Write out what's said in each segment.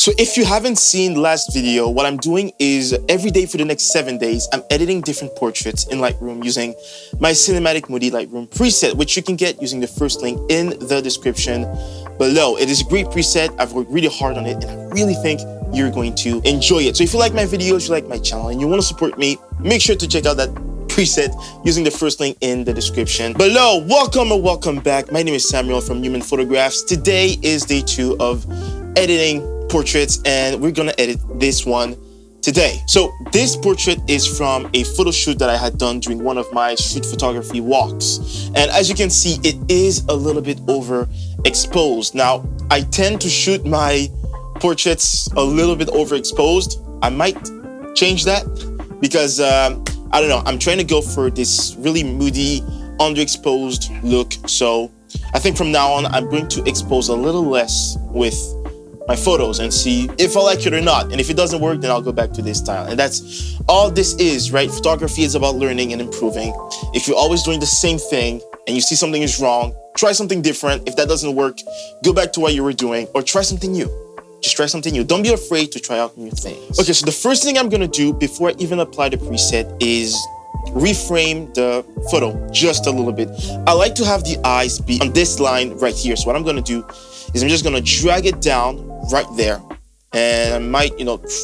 So if you haven't seen the last video, what I'm doing is every day for the next 7 days, I'm editing different portraits in Lightroom using my Cinematic Moody Lightroom preset, which you can get using the first link in the description below. It is a great preset. I've worked really hard on it and I really think you're going to enjoy it. So if you like my videos, you like my channel, and you want to support me, make sure to check out that preset using the first link in the description below. Welcome or welcome back. My name is Samuel from Human Photographs. Today is day 2 of editing portraits, and we're gonna edit this one today. So this portrait is from a photo shoot that I had done during one of my street photography walks. And as you can see, it is a little bit overexposed. Now, I tend to shoot my portraits a little bit overexposed. I might change that because, I don't know, I'm trying to go for this really moody, underexposed look. So I think from now on, I'm going to expose a little less with my photos and see if I like it or not. And if it doesn't work, then I'll go back to this style. And that's all this is, right? Photography is about learning and improving. If you're always doing the same thing and you see something is wrong, try something different. If that doesn't work, go back to what you were doing or try something new. Just try something new. Don't be afraid to try out new things. Okay, so the first thing I'm gonna do before I even apply the preset is reframe the photo just a little bit. I like to have the eyes be on this line right here. So what I'm gonna do is I'm just gonna drag it down right there, and I might,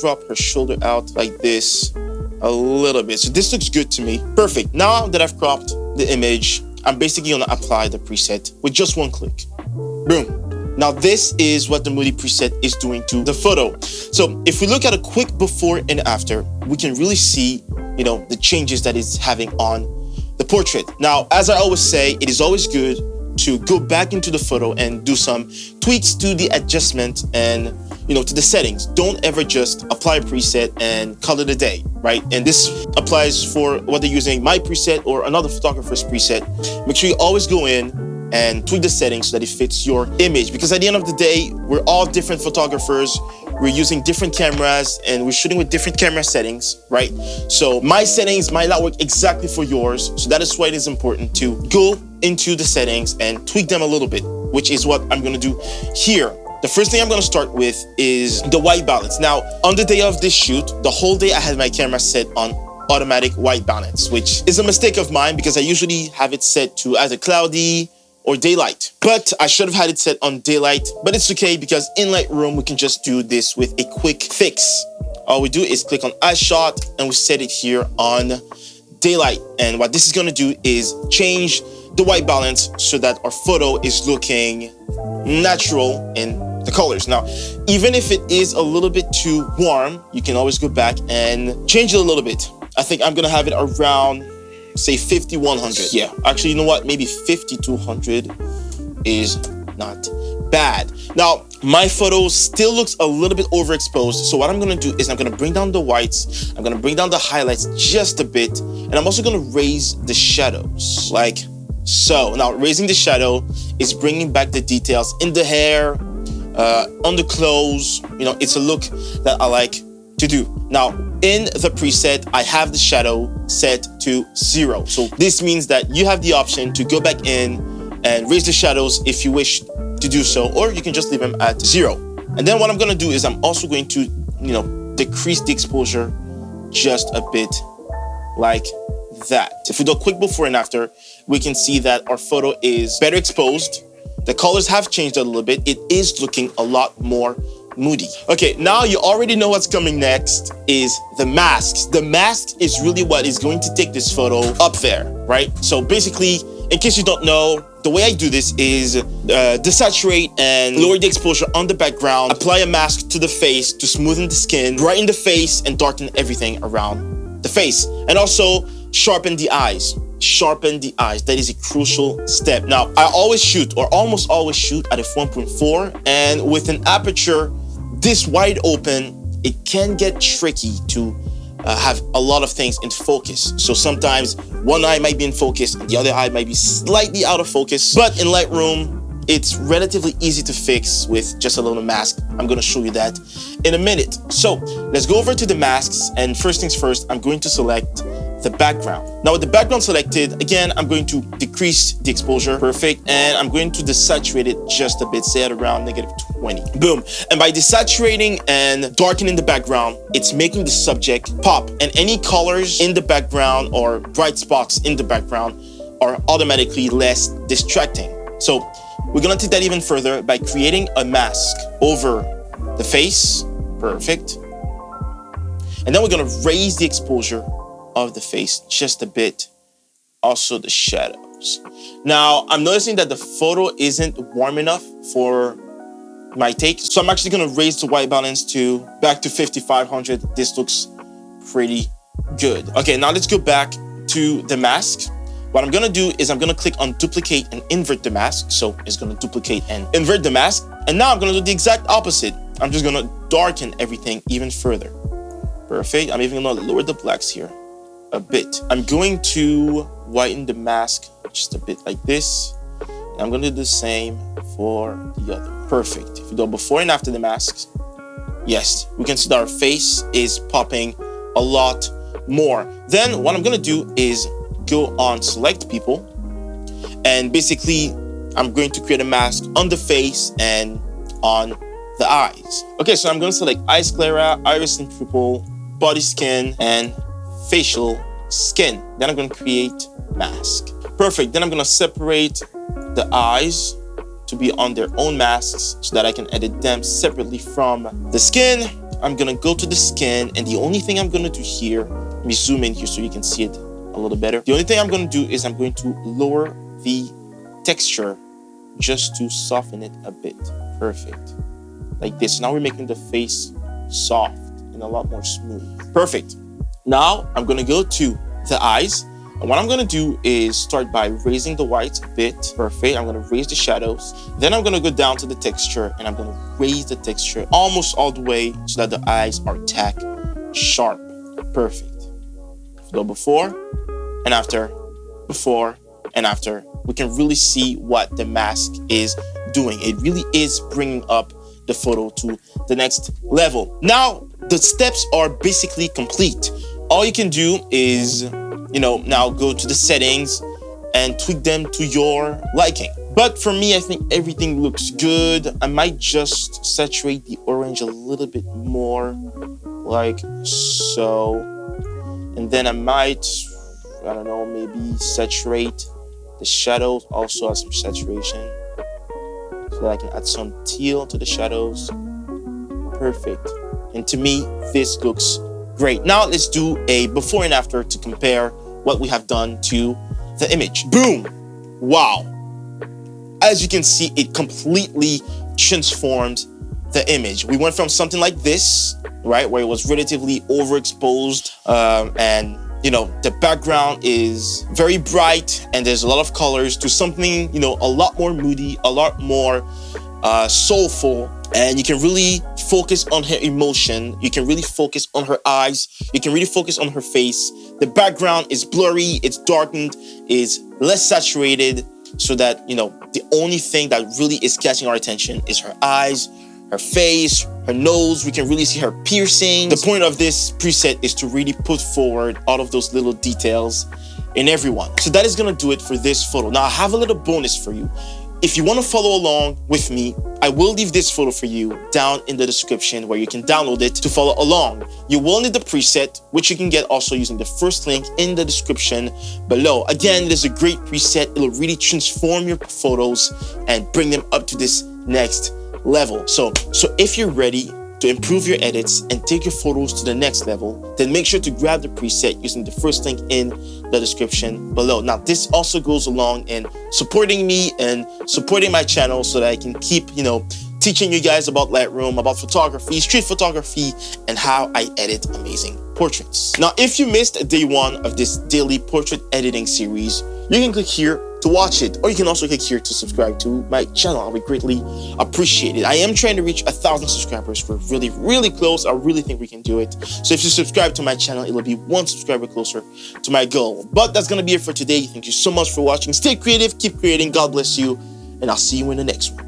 crop her shoulder out like this a little bit. So this looks good to me. Perfect. Now that I've cropped the image, I'm basically gonna apply the preset with just one click. Boom. Now this is what the Moody preset is doing to the photo. So if we look at a quick before and after, we can really see, the changes that it's having on the portrait. Now, as I always say, it is always good to go back into the photo and do some tweaks to the adjustment and to the settings. Don't ever just apply a preset and call it a day, right? And this applies for whether you're using my preset or another photographer's preset. Make sure you always go in and tweak the settings so that it fits your image, because at the end of the day, we're all different photographers. We're using different cameras and we're shooting with different camera settings, right? So my settings might not work exactly for yours. So that is why it is important to go into the settings and tweak them a little bit, which is what I'm gonna do here. The first thing I'm gonna start with is the white balance. Now, on the day of this shoot, the whole day I had my camera set on automatic white balance, which is a mistake of mine because I usually have it set to either cloudy or daylight. But I should have had it set on daylight, but it's okay because in Lightroom, we can just do this with a quick fix. All we do is click on Add Shot and we set it here on daylight. And what this is gonna do is change the white balance so that our photo is looking natural in the colors. Now, even if it is a little bit too warm, you can always go back and change it a little bit. I think I'm gonna have it around, say 5100. Yeah, actually, you know what? Maybe 5200 is not bad. Now, my photo still looks a little bit overexposed. So what I'm gonna do is I'm gonna bring down the whites, I'm gonna bring down the highlights just a bit, and I'm also gonna raise the shadows, like so. Now, raising the shadow is bringing back the details in the hair, on the clothes. It's a look that I like to do. Now, in the preset, I have the shadow set to 0. So this means that you have the option to go back in and raise the shadows if you wish to do so, or you can just leave them at 0. And then what I'm gonna do is I'm also going to, decrease the exposure just a bit like that. If we do a quick before and after, we can see that our photo is better exposed. The colors have changed a little bit. It is looking a lot more moody. Okay, now you already know what's coming next is the masks. The mask is really what is going to take this photo up there, right? So basically, in case you don't know, the way I do this is desaturate and lower the exposure on the background, apply a mask to the face to smoothen the skin, brighten the face, and darken everything around the face. And also sharpen the eyes. Sharpen the eyes. That is a crucial step. Now, I always shoot, or almost always shoot, at f1.4, and with an aperture this wide open, it can get tricky to have a lot of things in focus. So sometimes one eye might be in focus and the other eye might be slightly out of focus. But in Lightroom, it's relatively easy to fix with just a little mask. I'm gonna show you that in a minute. So let's go over to the masks, and first things first, I'm going to select the background. Now with the background selected, again, I'm going to decrease the exposure, perfect, and I'm going to desaturate it just a bit, say at around -20. 20. Boom. And by desaturating and darkening the background, it's making the subject pop. And any colors in the background or bright spots in the background are automatically less distracting. So we're gonna take that even further by creating a mask over the face. Perfect. And then we're gonna raise the exposure of the face just a bit. Also the shadows. Now, I'm noticing that the photo isn't warm enough for my take. So I'm actually gonna raise the white balance back to 5500. This looks pretty good. Okay, now let's go back to the mask. What I'm gonna do is I'm gonna click on duplicate and invert the mask. So it's gonna duplicate and invert the mask. And now I'm gonna do the exact opposite. I'm just gonna darken everything even further. Perfect. I'm even gonna lower the blacks here a bit. I'm going to whiten the mask just a bit like this. And I'm gonna do the same for the other. Perfect. If you go before and after the masks, yes, we can see that our face is popping a lot more. Then what I'm gonna do is go on select people, and basically I'm going to create a mask on the face and on the eyes. Okay, so I'm going to select eye sclera, iris and pupil, body skin, and facial skin. Then I'm going to create mask. Perfect. Then I'm going to separate the eyes to be on their own masks so that I can edit them separately from the skin. I'm going to go to the skin, and the only thing I'm going to do here, let me zoom in here so you can see it a little better. The only thing I'm going to do is I'm going to lower the texture just to soften it a bit. Perfect. Like this. Now we're making the face soft and a lot more smooth. Perfect. Now I'm going to go to the eyes. And what I'm going to do is start by raising the whites a bit. Perfect. I'm going to raise the shadows. Then I'm going to go down to the texture, and I'm going to raise the texture almost all the way so that the eyes are tack sharp. Perfect. Go before and after, before and after. We can really see what the mask is doing. It really is bringing up the photo to the next level. Now, the steps are basically complete. All you can do is, now go to the settings and tweak them to your liking. But for me, I think everything looks good. I might just saturate the orange a little bit more, like so. And then I might, I don't know, maybe saturate the shadows, also add some saturation so that I can add some teal to the shadows. Perfect. And to me, this looks great. Now let's do a before and after to compare what we have done to the image. Boom. Wow. As you can see, it completely transformed the image. We went from something like this, right, where it was relatively overexposed, and the background is very bright and there's a lot of colors, to something a lot more moody, a lot more soulful, and you can really focus on her emotion. You can really focus on her eyes. You can really focus on her face. The background is blurry, it's darkened, is less saturated, so that the only thing that really is catching our attention is her eyes, her face, her nose. We can really see her piercings. The point of this preset is to really put forward all of those little details in everyone. So that is gonna do it for this photo. Now I have a little bonus for you. If you want to follow along with me, I will leave this photo for you down in the description where you can download it to follow along. You will need the preset, which you can get also using the first link in the description below. Again, it is a great preset. It'll really transform your photos and bring them up to this next level. So if you're ready to improve your edits and take your photos to the next level, then make sure to grab the preset using the first link in the description below. Now, this also goes along in supporting me and supporting my channel so that I can keep, teaching you guys about Lightroom, about photography, street photography, and how I edit amazing portraits. Now, if you missed day one of this daily portrait editing series, you can click here to watch it, or you can also click here to subscribe to my channel. I would greatly appreciate it. I am trying to reach 1,000 subscribers. We're really, really close. I really think we can do it. So if you subscribe to my channel, it'll be one subscriber closer to my goal. But that's gonna be it for today. Thank you so much for watching. Stay creative, keep creating. God bless you, and I'll see you in the next one.